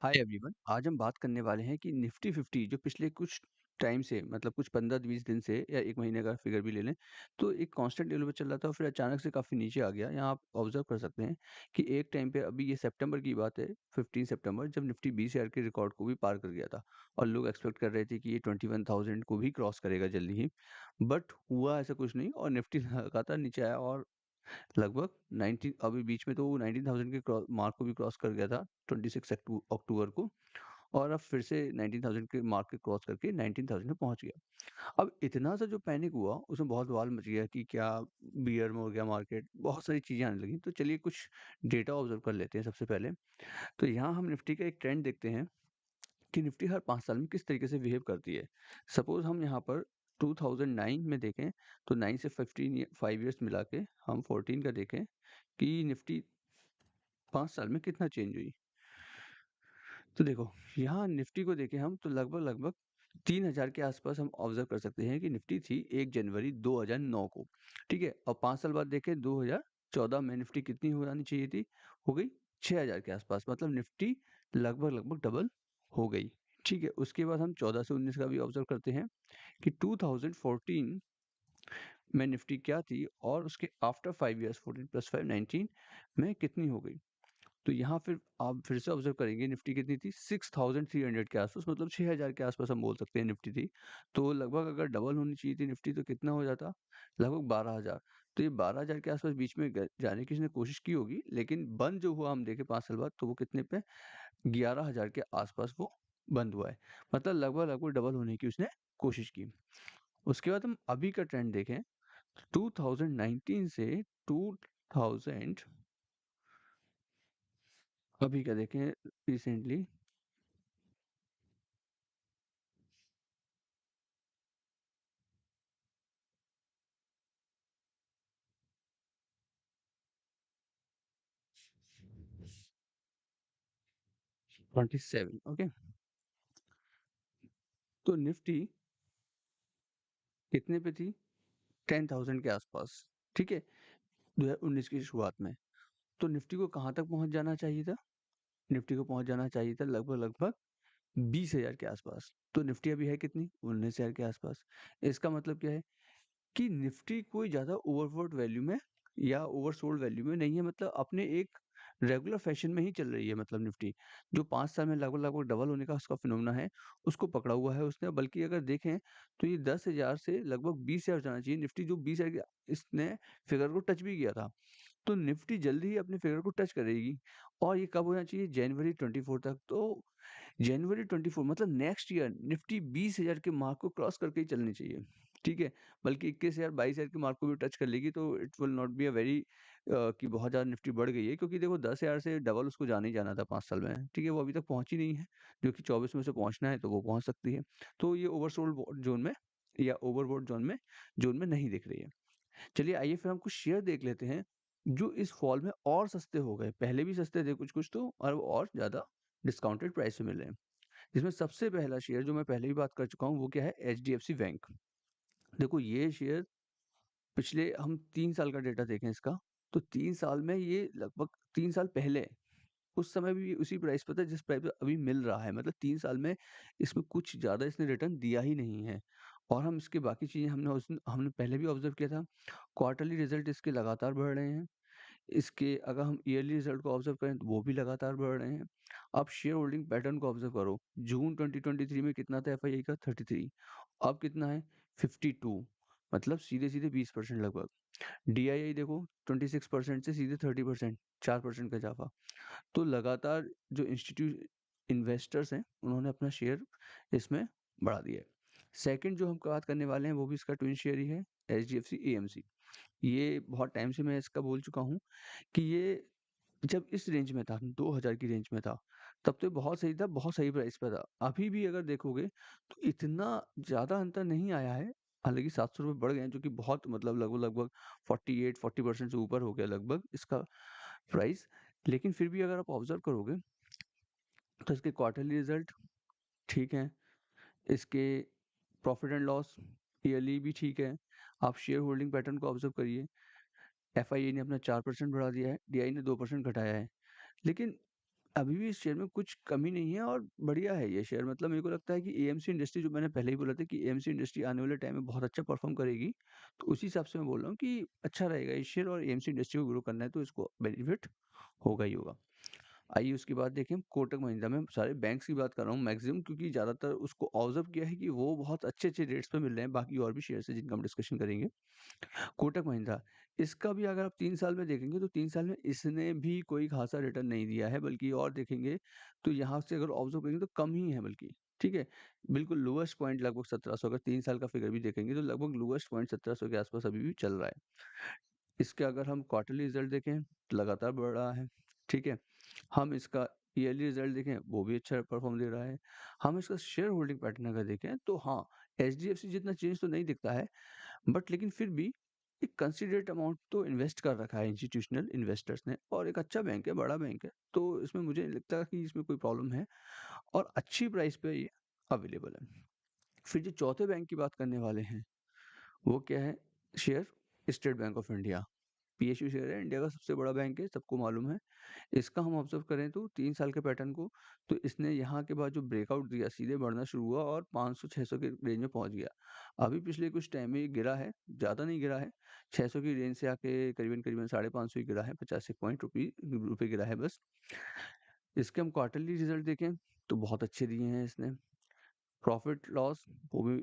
Hi everyone. आज हम बात करने वाले हैं कि निफ्टी 50 जो पिछले कुछ टाइम से मतलब कुछ 15-20 दिन से या 1 महीने का फिगर भी ले लें, तो एक कांस्टेंट लेवल पे चल रहा था और फिर अचानक से काफ़ी नीचे आ गया। यहाँ आप ऑब्ज़र्व कर सकते हैं कि एक टाइम पे अभी ये सितंबर की बात है, 15 सितंबर जब निफ्टी 20,000 के रिकॉर्ड को भी पार कर गया था और लोग एक्सपेक्ट कर रहे थे कि ये 21,000 को भी क्रॉस करेगा जल्दी ही। बट हुआ ऐसा कुछ नहीं और निफ्टी लगातार नीचे आया और लगभग 19 अभी बीच में तो वो 19,000 के मार्क को भी क्रॉस कर गया था 26 अक्टूबर को और अब फिर से 19,000 के मार्क के क्रॉस करके 19,000 में पहुंच गया। अब इतना सा जो पैनिक हुआ उसमें बहुत बवाल मच गया कि क्या बियर में हो गया मार्केट, बहुत सारी चीजें आने लगी। तो चलिए कुछ डेटा ऑब्जर्व कर लेते हैं सबसे पहले। तो यहाँ हम निफ्टी का एक ट्रेंड देखते हैं कि निफ्टी हर 5 साल में किस तरीके से बिहेव करती है। सपोज़ हम यहाँ पर 2009 में देखें तो 9 से 5 इयर्स मिला के हम 14 का देखें कि निफ्टी 5 साल में कितना चेंज हुई। तो देखो, यहाँ निफ्टी को देखें हम तो लगभग-लगभग 3000 के आसपास हम ऑब्ज़र्व कर सकते हैं कि निफ्टी थी 1 जनवरी 2009 को, ठीक है? और 5 साल बाद देखें 2014 में निफ्टी कितनी हो जानी चाहिए थी? हो गई 6000 के आसपास, मतलब निफ्टी लगभग-लगभग डबल हो गई, ठीक है? उसके बाद हम 14 से 19 का भी ऑब्ज़र्व करते हैं कि 2014 में निफ्टी क्या थी और उसके आफ्टर 5 इयर्स 14 + 5 19 में कितनी हो गई। तो यहाँ फिर आप फिर से ऑब्ज़र्व करेंगे निफ्टी कितनी थी 6300 के आस-पास, मतलब 6000 के आस-पास हम बोल सकते हैं निफ्टी थी। तो लगभग अगर डबल होनी चाहिए थी निफ्टी तो कितना हो जाता? लगभग 12,000। तो ये 12,000 के आस-पास बीच में जाने की इसने कोशिश की होगी, लेकिन बंद जो हुआ हम देखें 5 साल बाद तो वो कितने पे 11,000 के आस-पास वो बंद हुआ है। मतलब लगभग-लगभग डबल होने की उसने कोशिश की। उसके बाद हम अभी का ट्रेंड देखें 2019 से 2000 अभी का देखें रिसेंटली 27 ओके। तो निफ्टी कितने पे थी? 10,000 के आसपास, ठीक है? 2019 की शुरुआत में। तो निफ्टी को कहाँ तक पहुँच जाना चाहिए था? निफ्टी को पहुँच जाना चाहिए था लगभग-लगभग 20,000 के आसपास। तो निफ्टी अभी है कितनी? 19,000 के आसपास। इसका मतलब क्या है कि निफ्टी कोई ज़्यादा ओवरबॉट वैल्यू में या ओवरसोल्ड वैल्यू में नहीं है, मतलब अपने एक रेगुलर फैशन में ही चल रही है। मतलब निफ्टी जो 5 साल में लगभग-लगभग डबल होने का उसका फिनोमेना है, उसको पकड़ा हुआ है उसने। बल्कि अगर देखें तो ये 10,000 से लगभग 20,000 जाना चाहिए। निफ्टी जो 20,000 के इसने फिगर को टच भी किया था। तो निफ्टी जल्दी ही अपने फिगर को टच करेगी और ये कब होना चाहिए? जनवरी 24 तक। तो जनवरी 24 मतलब नेक्स्ट ईयर निफ्टी 20,000 के मार्क को क्रॉस करके ही चलनी चाहिए, ठीक है? बल्कि 21,000 22,000 के मार्क को भी टच कर लेगी तो it will not be a very कि बहुत ज़्यादा निफ्टी बढ़ गई है, क्योंकि देखो 10,000 से डबल उसको जाना ही जाना था 5 साल में, ठीक है? वो अभी तक पहुँची नहीं है, जो कि 24 में से पहुँचना है तो वो पहुँच सकती है। तो ये ओवरसोल्ड ज़ोन में या ओवरबॉट ज़ोन में नहीं दिख रही है। चलिए आइए फिर हम कुछ शेयर देख लेते हैं, जो इस फॉल में और सस्ते हो गए। पहले भी सस्ते थे कुछ-कुछ तो और अब और ज़्यादा डिस्काउंटेड प्राइस पे मिल रहे हैं। जिसमें सबसे पहला शेयर जो मैं पहले भी बात कर चुका हूँ वो क्या है? HDFC bank. देखो ये शेयर पिछले हम 3 साल का डेटा देखें इसका, तो 3 साल में ये लगभग 3 साल पहले उस समय भी उसी प्राइस पे था जिस प्राइस पे अभी मिल रहा है। मतलब 3 साल में इसमें कुछ ज़्यादा इसने रिटर्न दिया ही नहीं है। और हम इसकी बाकी चीज़ें हमने पहले भी ऑब्ज़र्व किया था, क्वार्टरली रिज़ल्ट इसके लगातार बढ़ रहे हैं। इसके अगर हम ईयरली रिज़ल्ट को ऑब्ज़र्व करें तो वो भी लगातार बढ़ रहे हैं। आप शेयर होल्डिंग पैटर्न को ऑब्ज़र्व करो, जून 2023 में कितना था एफआईआई का? 33, अब कितना है? 52, मतलब सीधे-सीधे 20% लगभग। डीआईआई देखो 26% से सीधे 30%, 4% का इज़ाफ़ा। तो लगातार जो इन्वेस्टर्स हैं, उन्होंने अपना शेयर इसमें बढ़ा दिया है। सेकंड जो हम बात करने वाले हैं, वो भी इसका ट्विन शेयर ही है, एचडीएफसी एएमसी। ये बहुत टाइम से मैं इसका बोल चुका हूँ कि ये जब इस रेंज में था, 2000 की रेंज में था, तब तो ये बहुत सही था, बहुत सही प्राइस पे था। अभी भी अगर देखोगे, तो इतना ज़्यादा अंतर नहीं आया है। हालाँकि ₹700 बढ़ गए हैं, जो कि बहुत मतलब लगभग-लगभग 48-40% से ऊपर हो गया लगभग इसका प्राइस। लेकिन फिर भी अगर आप ऑब्ज़र्व करोगे तो इसके क्वार्टरली रिज़ल्ट ठीक हैं, इसके प्रॉफ़िट एंड लॉस ईयरली भी ठीक है। आप शेयर होल्डिंग पैटर्न को ऑब्ज़र्व करिए, एफआईए ने अपना 4% बढ़ा दिया है, डीआई ने 2% घटाया है। लेकिन अभी भी इस शेयर में कुछ कमी नहीं है और बढ़िया है ये शेयर। मतलब मेरे को लगता है कि एएमसी इंडस्ट्री, जो मैंने पहले ही बोला था कि एएमसी इंडस्ट्री आने वाले टाइम में बहुत अच्छा परफ़ॉर्म करेगी। तो उसी हिसाब से मैं बोल रहा हूँ कि अच्छा रहेगा ये शेयर, और एएमसी इंडस्ट्री को ग्रो करना है तो इसको बेनिफिट होगा ही होगा। आइए उसके बाद देखें कोटक महिंद्रा में, सारे बैंक्स की बात कर रहा हूँ मैक्सिमम, क्योंकि ज़्यादातर उसको ऑब्ज़र्व किया है कि वो बहुत अच्छे-अच्छे रेट्स पे मिल रहे हैं। बाकी और भी शेयर्स हैं जिनका हम डिस्कशन करेंगे। कोटक महिंद्रा, इसका भी अगर आप 3 साल में देखेंगे तो 3 साल में इसने भी कोई ख़ासा रिटर्न नहीं दिया है, बल्कि और देखेंगे तो यहाँ से अगर ऑब्ज़र्व करेंगे तो कम ही है बल्कि, ठीक है? बिल्कुल लोएस्ट पॉइंट लगभग 1700, अगर 3 साल का फिगर भी देखेंगे तो लगभग लोएस्ट पॉइंट 1700 के आस-पास अभी भी चल रहा है। इसके अगर हम क्वार्टरली रिज़ल्ट देखें, तो लगातार बढ़ रहा है, ठीक है? हम इसका ईयरली रिज़ल्ट देखें, वो भी अच्छा परफ़ॉर्म दे रहा है। हम इसका शेयर होल्डिंग पैटर्न अगर देखें तो हाँ, एचडीएफसी जितना चेंज तो नहीं दिखता है, बट लेकिन फिर भी एक कंसिडरेट अमाउंट तो इन्वेस्ट कर रखा है इंस्टीट्यूशनल इन्वेस्टर्स ने, और एक अच्छा बैंक है, बड़ा बैंक है, तो इसमें मुझे नहीं लगता कि इसमें कोई प्रॉब्लम है, और अच्छी प्राइस पे ये अवेलेबल है। फिर जो चौथे बैंक की बात करने वाले हैं, वो क्या है? Share state bank of India. PSU share है, इंडिया का सबसे बड़ा बैंक है, सबको मालूम है। इसका हम ऑब्ज़र्व करें तो 3 साल के पैटर्न को, तो इसने यहाँ के बाद जो ब्रेकआउट दिया, सीधे बढ़ना शुरू हुआ और 500-600 के रेंज में पहुँच गया। अभी पिछले कुछ टाइम में ये गिरा है, ज़्यादा नहीं गिरा है, 600 की रेंज से आके करीबन-करीबन 550 ही गिरा है, 50 एक पॉइंट रुपए गिरा है बस। इसके हम क्वार्टरली रिज़ल्ट देखें, तो बहुत अच्छे दिए हैं इसने। प्रॉफ़िट लॉस, वो भी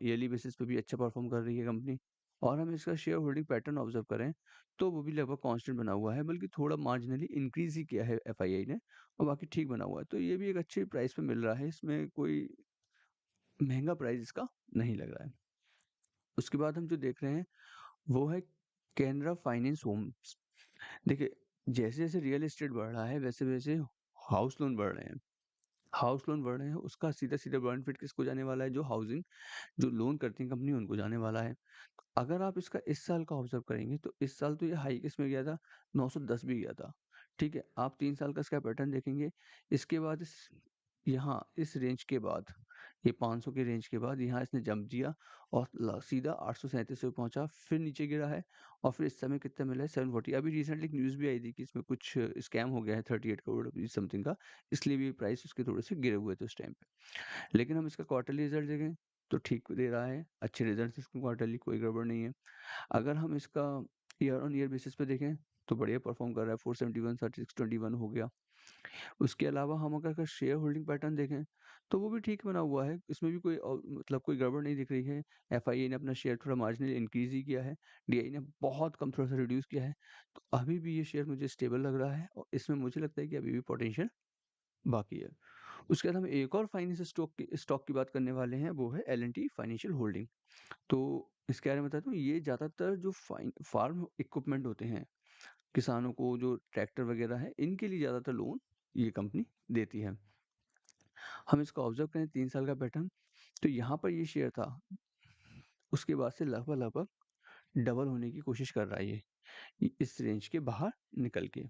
ईयरली बेसिस पे भी अच्छा परफ़ॉर्म कर रही है कंपनी। और हम इसका शेयर होल्डिंग पैटर्न ऑब्ज़र्व करें, तो वो भी लगभग कांस्टेंट बना हुआ है, बल्कि थोड़ा मार्जिनली इंक्रीज़ ही किया है एफआईआई ने, और बाकी ठीक बना हुआ है। तो ये भी एक अच्छे प्राइस पे मिल रहा है, इसमें कोई महँगा प्राइस इसका नहीं लग रहा है। उसके बाद हम जो देख रहे हैं, वो है कैनरा फाइनेंस होम्स। देखिए, जैसे-जैसे रियल एस्टेट बढ़ रहा है, वैसे-वैसे हाउस लोन बढ़ रहे हैं। हाउस लोन बढ़ रहे हैं, उसका सीधा-सीधा बेनिफिट किसको जाने वाला है? जो हाउसिंग जो लोन करती हैं कंपनी, उनको जाने वाला है। अगर आप इसका इस साल का ऑब्ज़र्व करेंगे तो इस साल तो ये हाई किस में गया था, 910 भी गया था। ठीक है? आप 3 साल का इसका पैटर्न देखेंगे, इसके बाद यहाँ इस रेंज के बाद, ये 500 के रेंज के बाद यहाँ इसने जंप दिया और सीधा 837 पे पहुँचा, फिर नीचे गिरा है, और फिर इस समय कितना मिला है, 740। अभी रिसेंटली एक न्यूज़ भी आई थी कि इसमें कुछ स्कैम हो गया है 38 करोड़ रुपीज़ समथिंग का, इसलिए भी प्राइस उसके थोड़े से गिरे हुए थे उस टाइम पे। लेकिन हम इसका क्वार्टरली रिज़ल्ट देखें, तो ठीक दे रहा है, अच्छे रिज़ल्ट्स इसके क्वार्टरली, कोई गड़बड़ नहीं है। अगर हम इसका ईयर ऑन ईयर बेसिस पे देखें, तो बढ़िया परफ़ॉर्म कर रहा है, 471 3621 हो गया। उसके अलावा हम अगर शेयर होल्डिंग पैटर्न देखें, तो वो भी ठीक बना हुआ है, इसमें भी कोई मतलब कोई गड़बड़ नहीं दिख रही है। एफआईए ने अपना शेयर थोड़ा मार्जिनली इंक्रीज़ ही किया है, डीआई ने बहुत कम थोड़ा-सा रिड्यूस किया है, तो अभी भी ये शेयर मुझे स्टेबल लग रहा है, और इसमें मुझे लगता है कि अभी भी पोटेंशियल बाकी है। उसके बाद हम एक और फाइनेंस स्टॉक की बात करने वाले हैं, वो है एल&टी फाइनेंशियल होल्डिंग। तो इसके बारे में बताता हूँ, ये ज़्यादातर जो फार्म इक्विपमेंट होते हैं, किसानों को जो ट्रैक्टर वगैरह है, इनके लिए ज़्यादातर लोन ये कंपनी देती है। हम इसको ऑब्ज़र्व करें 3 साल का पैटर्न, तो यहाँ पर ये शेयर था, उसके बाद से लगभग-लगभग डबल होने की कोशिश कर रहा है ये, इस रेंज के बाहर निकल के।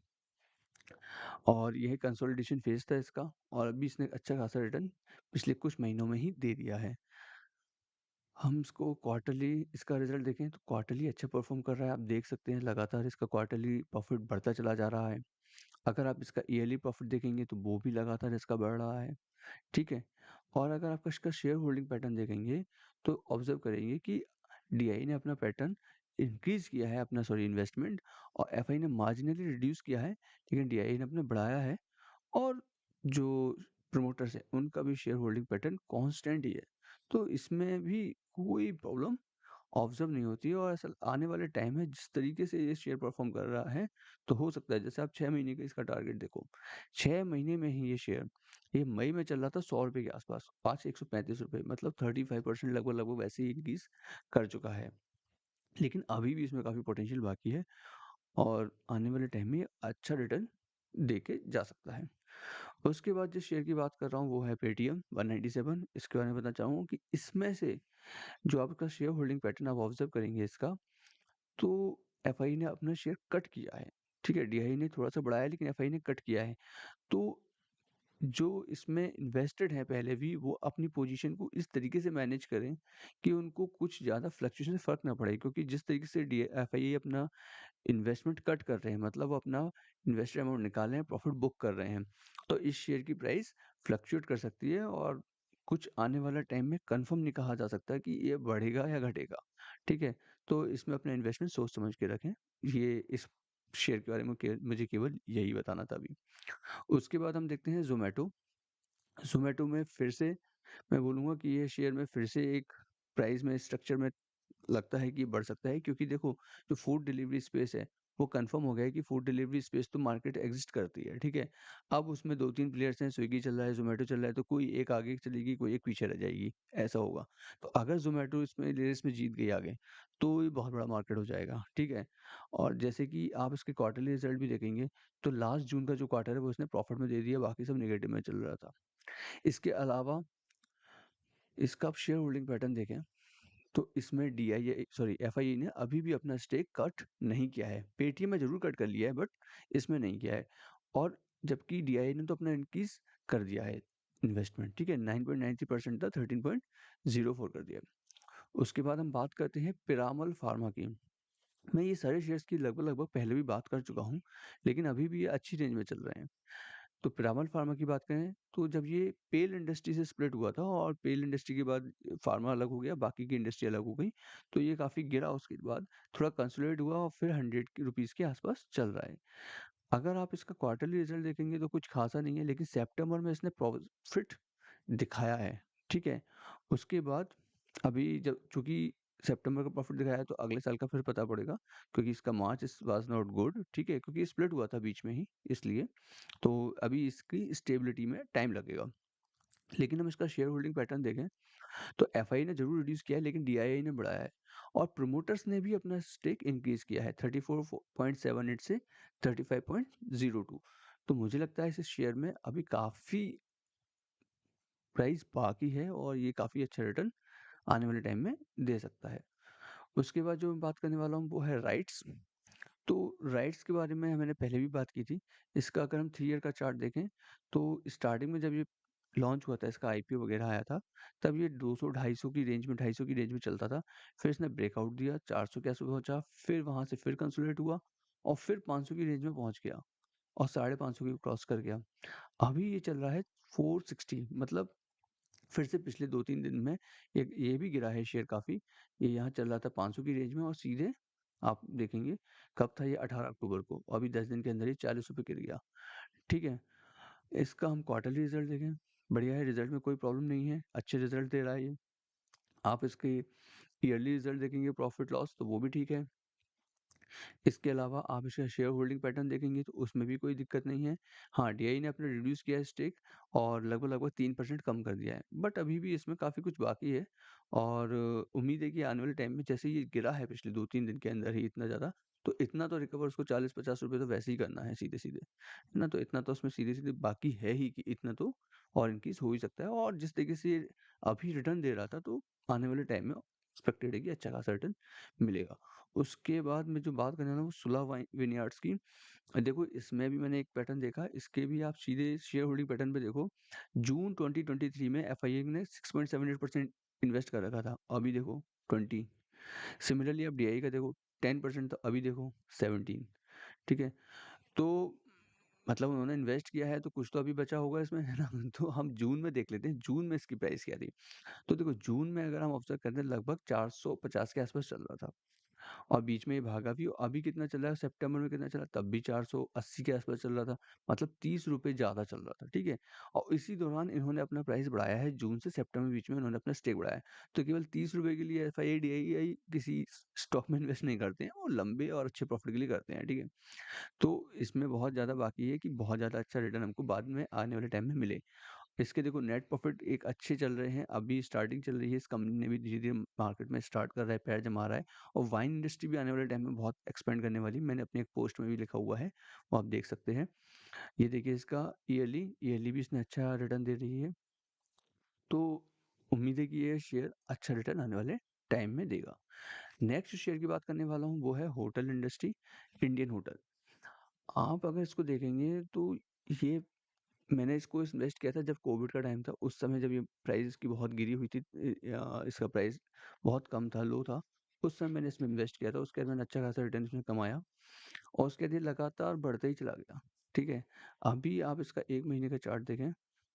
और यह कंसोलिडेशन फेज़ था इसका, और अभी इसने अच्छा खासा रिटर्न पिछले कुछ महीनों में ही दे दिया है। हम इसको क्वार्टरली इसका रिज़ल्ट देखें, तो क्वार्टरली अच्छा परफ़ॉर्म कर रहा है। आप देख सकते हैं लगातार इसका क्वार्टरली प्रॉफ़िट बढ़ता चला जा रहा है। अगर आप इसका ईयरली प्रॉफ़िट देखेंगे, तो वो भी लगातार इसका बढ़ रहा है। ठीक है? और अगर आप इसका शेयर होल्डिंग पैटर्न देखेंगे, तो ऑब्ज़र्व करेंगे कि डीआई ने अपना पैटर्न इंक्रीज़ किया है, अपना सॉरी इन्वेस्टमेंट, और एफआई ने मार्जिनली रिड्यूस किया है, लेकिन डीआई ने अपना बढ़ाया है। और जो प्रमोटर्स हैं, उनका भी शेयर होल्डिंग पैटर्न कांस्टेंट ही है। तो इसमें भी कोई प्रॉब्लम ऑब्ज़र्व नहीं होती है, और ऐसा आने वाले टाइम में जिस तरीके से ये शेयर परफ़ॉर्म कर रहा है, तो हो सकता है, जैसे आप 6 महीने का इसका टारगेट देखो, 6 महीने में ही ये शेयर, ये मई में चल रहा था ₹100 के आस-पास, आज ₹135, मतलब 35% लगभग-लगभग वैसे ही इंक्रीज़ कर चुका है। लेकिन अभी भी इसमें काफ़ी पोटेंशियल बाकी है, और आने वाले टाइम में ये अच्छा रिटर्न दे के जा सकता है। उसके बाद जिस शेयर की बात कर रहा हूँ, वो है पेटीएम 197। इसके बारे में बताना चाहूँगा कि इसमें से जो आपका शेयर होल्डिंग पैटर्न आप ऑब्ज़र्व करेंगे इसका, तो एफआई ने अपना शेयर कट किया है। ठीक है? डीआई ने थोड़ा-सा बढ़ाया है, लेकिन एफआई ने कट किया है। तो जो इसमें इन्वेस्टेड हैं पहले भी, वो अपनी पोजीशन को इस तरीके से मैनेज करें कि उनको कुछ ज़्यादा फ्लक्चुएशन से फ़र्क ना पड़े, क्योंकि जिस तरीके से डी एफआईए अपना इन्वेस्टमेंट कट कर रहे हैं, मतलब वो अपना इन्वेस्टेड अमाउंट निकाल रहे हैं, प्रॉफिट बुक कर रहे हैं, तो इस शेयर की प्राइस फ्लक्चुएट कर सकती है और कुछ आने वाला टाइम में कंफर्म नहीं कहा जा सकता कि ये बढ़ेगा या घटेगा। ठीक है? तो इसमें अपना इन्वेस्टमेंट सोच समझ के रखें। ये इस शेयर के बारे में मुझे केवल यही बताना था अभी। उसके बाद हम देखते हैं ज़ोमैटो। ज़ोमैटो में फिर से मैं बोलूँगा कि ये शेयर में फिर से एक प्राइस में स्ट्रक्चर में लगता है कि बढ़ सकता है, क्योंकि देखो जो फूड डिलीवरी स्पेस है, वो कंफर्म हो गया है कि फूड डिलीवरी स्पेस तो मार्केट एग्जिस्ट करती है, ठीक है? अब उसमें 2-3 प्लेयर्स हैं, स्विगी चल रहा है, ज़ोमैटो चल रहा है, तो कोई एक आगे चलेगी, कोई एक पीछे रह जाएगी, ऐसा होगा। तो अगर ज़ोमैटो इसमें रेस में जीत गई आगे, तो ये बहुत बड़ा मार्केट हो जाएगा, ठीक है? और जैसे कि आप इसके क्वार्टरली रिजल्ट भी देखेंगे, तो लास्ट जून का जो क्वार्टर है, वो इसने प्रॉफिट में दे दिया, बाकी सब नेगेटिव में चल रहा था। इसके अलावा इसका आप शेयर होल्डिंग पैटर्न देखें, तो इसमें एफआईई ने अभी भी अपना स्टेक कट नहीं किया है। पेटीएम में ज़रूर कट कर लिया है, बट इसमें नहीं किया है। और जबकि डीआईए ने तो अपना इंक्रीज़ कर दिया है इन्वेस्टमेंट, ठीक है? 9.93% था, 13.04 कर दिया। उसके बाद हम बात करते हैं पिरामल फार्मा की। मैं ये सारे शेयर्स की लगभग-लगभग पहले भी बात कर चुका हूँ, लेकिन अभी भी ये अच्छी रेंज में चल रहे हैं। तो पिरामल फार्मा की बात करें, तो जब ये पेल इंडस्ट्री से स्प्लिट हुआ था और पेल इंडस्ट्री के बाद फार्मा अलग हो गया, बाकी की इंडस्ट्री अलग हो गई, तो ये काफ़ी गिरा, उसके बाद थोड़ा कंसोलिडेट हुआ और फिर 100 के रुपीज़ के आसपास चल रहा है। अगर आप इसका क्वार्टरली रिजल्ट देखेंगे तो कुछ खासा नहीं है, लेकिन सितंबर में इसने प्रॉफिट दिखाया है, ठीक है? उसके बाद अभी जब चूँकि सितंबर का प्रॉफिट दिखाया है, तो अगले साल का फिर पता पड़ेगा, क्योंकि इसका मार्च इस वाज़ नॉट गुड, ठीक है? क्योंकि स्प्लिट हुआ था बीच में ही, इसलिए। तो अभी इसकी स्टेबिलिटी में टाइम लगेगा। लेकिन हम इसका शेयर होल्डिंग पैटर्न देखें, तो एफआई ने ज़रूर रिड्यूस किया है, लेकिन डीआईआई ने बढ़ाया है। और प्रोमोटर्स ने भी अपना स्टेक इंक्रीज़ किया है 34.78 से 35.02। तो मुझे लगता है इस शेयर में अभी काफ़ी प्राइस बाकी है और ये काफ़ी अच्छा रिटर्न आने वाले टाइम में दे सकता है। उसके बाद जो मैं बात करने वाला हूँ वो है राइट्स। तो राइट्स के बारे में मैंने पहले भी बात की थी। इसका अगर हम 3 ईयर का चार्ट देखें, तो स्टार्टिंग में जब ये लॉन्च हुआ था, इसका आईपीओ वगैरह आया था, तब ये 200 250 की रेंज में 250 की रेंज में चलता था। फिर इसने ब्रेकआउट दिया, 400 के आस-पास पहुँचा, फिर वहाँ से फिर कंसोलिडेट हुआ और फिर 500 की रेंज में पहुँच गया और 550 की क्रॉस कर गया। अभी ये चल रहा है 460, मतलब फिर से पिछले 2-3 दिन में ये भी गिरा है शेयर काफ़ी। ये यहाँ चल रहा था 500 की रेंज में और सीधे आप देखेंगे कब था ये, 18 अक्टूबर को, और अभी 10 दिन के अंदर ही ₹40 गिर गया। ठीक है? इसका हम क्वार्टरली रिज़ल्ट देखें, बढ़िया है, रिज़ल्ट में कोई प्रॉब्लम नहीं है, अच्छे रिज़ल्ट दे रहा है ये। आप इसके ईयरली रिज़ल्ट देखेंगे प्रॉफ़िट लॉस, तो वो भी ठीक है। इसके अलावा आप इसका शेयर होल्डिंग पैटर्न देखेंगे तो उसमें भी कोई दिक्कत नहीं है। हाँ, डीआई ने अपना रिड्यूस किया है स्टेक और लगभग-लगभग 3% कम कर दिया है। बट अभी भी इसमें काफ़ी कुछ बाकी है और उम्मीद है कि आने वाले टाइम में, जैसे ये गिरा है पिछले 2-3 दिन के अंदर ही इतना ज़्यादा, तो इतना तो रिकवर उसको ₹40-50 तो वैसे ही करना है सीधे-सीधे, है ना? तो इतना तो उसमें सीधे-सीधे बाकी है ही कि इतना तो और इंक्रीज़ हो ही सकता है, और जिस तरीके से ये अभी रिटर्न दे रहा था, तो आने वाले टाइम में एक्सपेक्टेड है कि अच्छा खासा रिटर्न मिलेगा। उसके बाद मैं जो बात करने वाला हूँ सुला विनयार्ड्स की। देखो इसमें भी मैंने एक पैटर्न देखा, इसके भी आप सीधे शेयर होल्डिंग पैटर्न पे देखो। जून 2023 में एफआईए ने 6.78% इन्वेस्ट कर रखा था, अभी देखो 20। सिमिलरली आप डीआई का देखो, 10% था, अभी देखो 17। ठीक है? तो मतलब उन्होंने इन्वेस्ट किया है, तो कुछ तो अभी बचा होगा इसमें, है ना? तो हम जून में देख लेते हैं, जून में इसकी प्राइस क्या थी। तो देखो जून में अगर हम ऑब्जर्व करते हैं, लगभग 450 के आसपास चल रहा था। और बीच में ये भागा भी, और अभी कितना चल रहा है, सितंबर में कितना चला, तब भी 480 के आसपास चल रहा था, मतलब ₹30 ज़्यादा चल रहा था, ठीक है? और इसी दौरान इन्होंने अपना प्राइस बढ़ाया है, जून से सितंबर के बीच में इन्होंने अपना स्टेक बढ़ाया है। तो केवल ₹30 के लिए एफआईआई, डीआईआई किसी स्टॉक में इन्वेस्ट नहीं करते हैं, वो लंबे और अच्छे प्रॉफिट के लिए करते हैं, ठीक है? तो इसमें बहुत ज़्यादा बाकी है कि बहुत ज़्यादा अच्छा रिटर्न हमको बाद में आने वाले टाइम में मिले। इसके देखो नेट प्रॉफिट एक अच्छे चल रहे हैं, अभी स्टार्टिंग चल रही है, इस कंपनी ने भी धीरे-धीरे मार्केट में स्टार्ट कर रहा है, पैर जमा रहा है, और वाइन इंडस्ट्री भी आने वाले टाइम में बहुत एक्सपेंड करने वाली है। मैंने अपनी एक पोस्ट में भी लिखा हुआ है, वो आप देख सकते हैं। ये देखिए इसका ईयरली भी इसने अच्छा रिटर्न दे रही है, तो उम्मीद है कि ये शेयर अच्छा रिटर्न आने वाले टाइम में देगा। नेक्स्ट शेयर की बात करने वाला हूँ वो है होटल इंडस्ट्री, इंडियन होटल। आप अगर इसको देखेंगे तो ये मैंने इसको इन्वेस्ट किया था जब कोविड का टाइम था, उस समय जब ये प्राइस इसकी बहुत गिरी हुई थी, इसका प्राइस बहुत कम था, लो था। उस समय मैंने इसमें इन्वेस्ट किया था, उसके बाद मैंने अच्छा खासा रिटर्न इसमें कमाया और उसके बाद ये लगातार बढ़ता ही चला गया, ठीक है? अभी आप इसका 1 महीने का चार्ट देखें,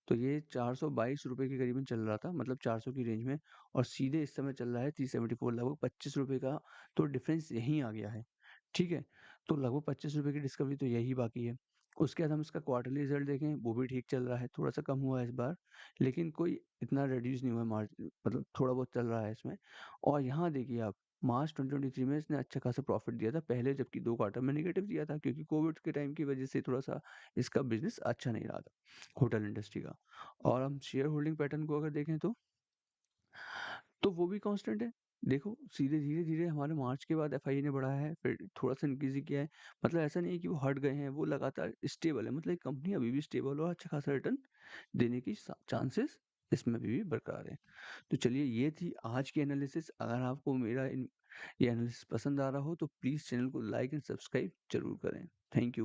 तो ये ₹422 के करीबन चल रहा था, मतलब 400 की रेंज में, और सीधे इस समय चल रहा है 374, लगभग ₹25 का तो डिफरेंस यहीं आ गया है, ठीक है? तो लगभग ₹25 की डिस्कवरी तो यही बाकी है। उसके बाद हम इसका क्वार्टरली रिज़ल्ट देखें, वो भी ठीक चल रहा है, थोड़ा-सा कम हुआ है इस बार, लेकिन कोई इतना रिड्यूस नहीं हुआ है मतलब थोड़ा बहुत चल रहा है इसमें। और यहाँ देखिए आप, मार्च 2023 में इसने अच्छा खासा प्रॉफ़िट दिया था, पहले जबकि 2 क्वार्टर में नेगेटिव दिया था, क्योंकि कोविड के टाइम की वजह से थोड़ा-सा इसका बिज़नेस अच्छा नहीं रहा था, होटल इंडस्ट्री का। और हम शेयर होल्डिंग पैटर्न को अगर देखें तो वो भी कांस्टेंट है। देखो, सीधे धीरे-धीरे हमारे मार्च के बाद एफआईआई ने बढ़ाया है, फिर थोड़ा-सा इंक्रीज़ ही किया है। मतलब ऐसा नहीं है कि वो हट गए हैं, वो लगातार स्टेबल है। मतलब ये कंपनी अभी भी स्टेबल और अच्छा खासा रिटर्न देने की चांसेस इसमें अभी भी बरकरार है। तो चलिए, ये थी आज की एनालिसिस। अगर आपको मेरा ये एनालिसिस पसंद आ रहा हो तो प्लीज़ चैनल को लाइक एंड सब्सक्राइब ज़रूर करें। Thank you.